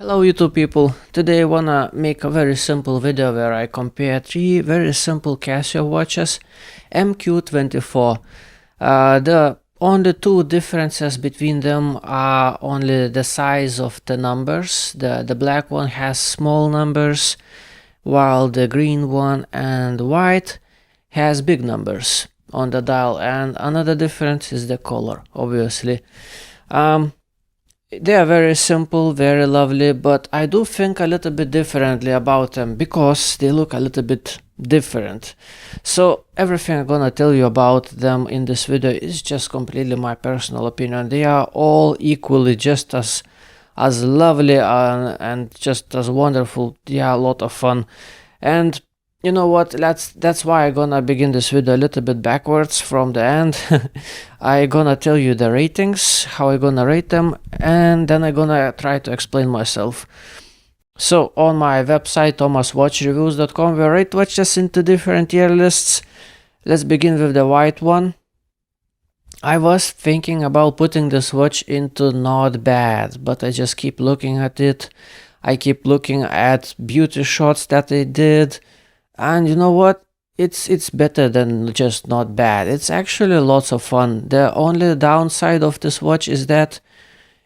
Hello YouTube people, today I wanna make a very simple video where I compare three very simple Casio watches MQ24. The only two differences between them are only the size of the numbers. The black one has small numbers while the green one and white has big numbers on the dial, and another difference is the color, obviously. They are very simple, very lovely, but I do think a little bit differently about them because they look a little bit different. So everything I'm gonna tell you about them in this video is just completely my personal opinion. They are all equally just as lovely and just as wonderful. They are a lot of fun. And you know what, that's why I'm gonna begin this video a little bit backwards from the end. I'm gonna tell you the ratings, how I'm gonna rate them, and then I'm gonna try to explain myself. So on my website thomaswatchreviews.com we rate watches into different tier lists. Let's begin with the white one. I was thinking about putting this watch into not bad, but I just keep looking at it. I keep looking at beauty shots that they did. And you know what? It's better than just not bad. It's actually lots of fun. The only downside of this watch is that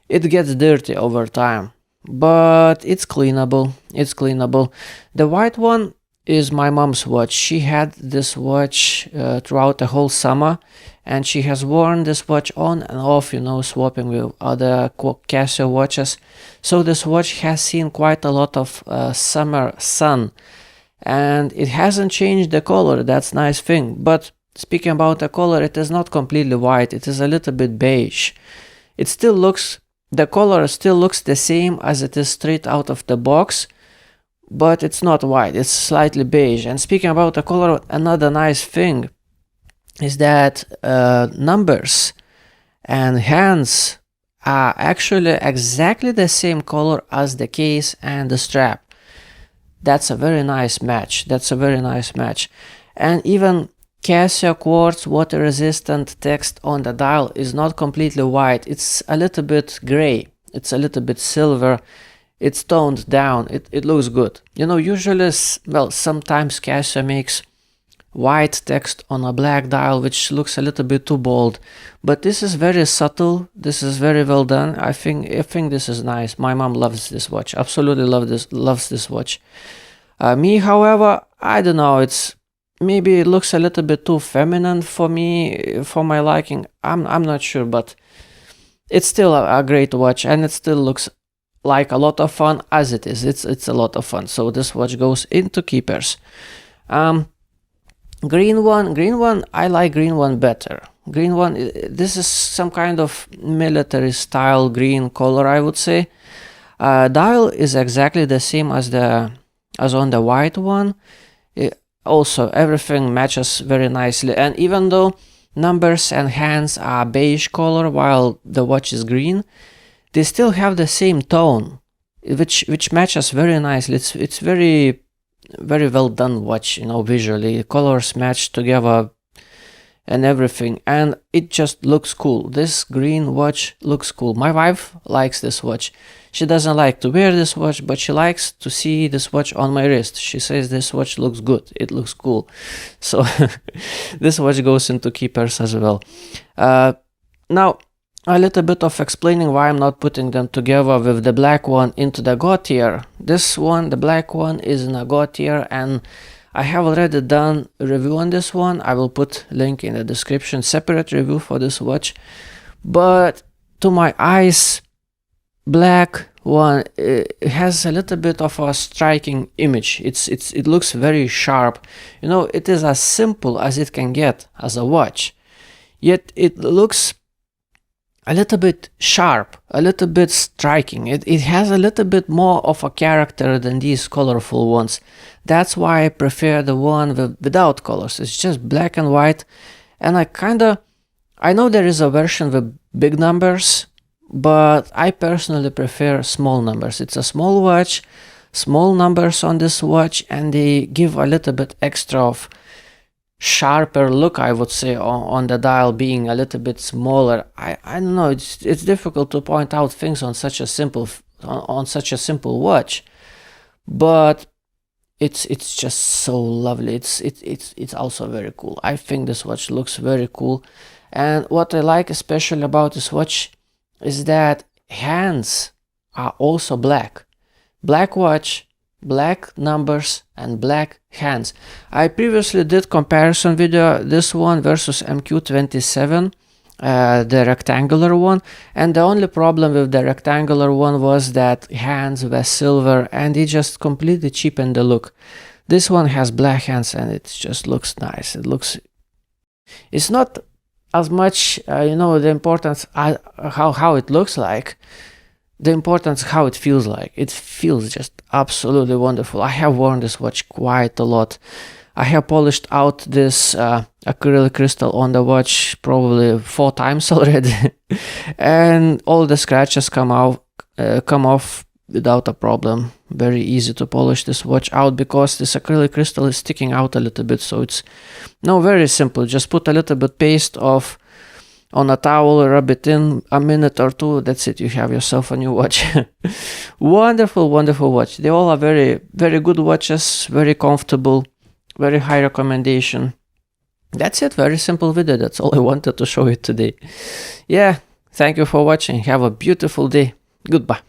it gets dirty over time. But it's cleanable. It's cleanable. The white one is my mom's watch. She had this watch throughout the whole summer. And she has worn this watch on and off, you know, swapping with other Casio watches. So this watch has seen quite a lot of summer sun. And it hasn't changed the color. That's a nice thing. But speaking about the color, it is not completely white. It is a little bit beige. The color still looks the same as it is straight out of the box, but it's not white. It's slightly beige. And speaking about the color, another nice thing is that numbers and hands are actually exactly the same color as the case and the strap. That's a very nice match. That's a very nice match. And even Casio quartz water resistant text on the dial is not completely white. It's a little bit gray. It's a little bit silver. It's toned down. It looks good. You know, usually, well, sometimes Casio makes white text on a black dial, which looks a little bit too bold. But this is very subtle. This is very well done. I think this is nice. My mom loves this watch. Absolutely loves this watch. Me, however, I don't know. Maybe it looks a little bit too feminine for me, for my liking. I'm not sure, but it's still a great watch, and it still looks like a lot of fun as it is. It's a lot of fun. So this watch goes into keepers. Green one, I like green one better. Green one, this is some kind of military style green color, I would say. Dial is exactly the same as on the white one. Also, everything matches very nicely. And even though numbers and hands are beige color while the watch is green, they still have the same tone, which matches very nicely. It's very well done watch, you know, visually. Colors match together and everything, and it just looks cool. This green watch looks cool. My wife likes this watch. She doesn't like to wear this watch, but she likes to see this watch on my wrist. She says this watch looks good. It looks cool. So this watch goes into keepers as well. Now, a little bit of explaining why I'm not putting them together with the black one into the God tier. This one, the black one, is in a God tier, and I have already done a review on this one. I will put link in the description, separate review for this watch. But to my eyes, black one has a little bit of a striking image. It looks very sharp. You know, it is as simple as it can get as a watch, yet it looks a little bit sharp, a little bit striking. It has a little bit more of a character than these colorful ones. That's why I prefer the one without colors. It's just black and white. And I know there is a version with big numbers, but I personally prefer small numbers. It's a small watch, small numbers on this watch, and they give a little bit extra of sharper look, I would say, on the dial being a little bit smaller. I don't know, it's difficult to point out things on such a simple on such a simple watch, but it's just so lovely. It's also very cool. I think this watch looks very cool, and what I like especially about this watch is that hands are also black. Black watch, black numbers, and black hands. I previously did comparison video, this one versus MQ27, the rectangular one, and the only problem with the rectangular one was that hands were silver and it just completely cheapened the look. This one has black hands and it just looks nice. It's not as much the importance how it looks like, the importance how it feels like. It feels just absolutely wonderful. I have worn this watch quite a lot. I have polished out this acrylic crystal on the watch probably 4 times already, and all the scratches come off without a problem. Very easy to polish this watch out because this acrylic crystal is sticking out a little bit, so it's very simple. Just put a little bit paste on a towel, rub it in a minute or 2, that's it, you have yourself a new watch. Wonderful, wonderful watch. They all are very, very good watches, very comfortable, very high recommendation. That's it, very simple video. That's all I wanted to show you today. Yeah, thank you for watching. Have a beautiful day. Goodbye.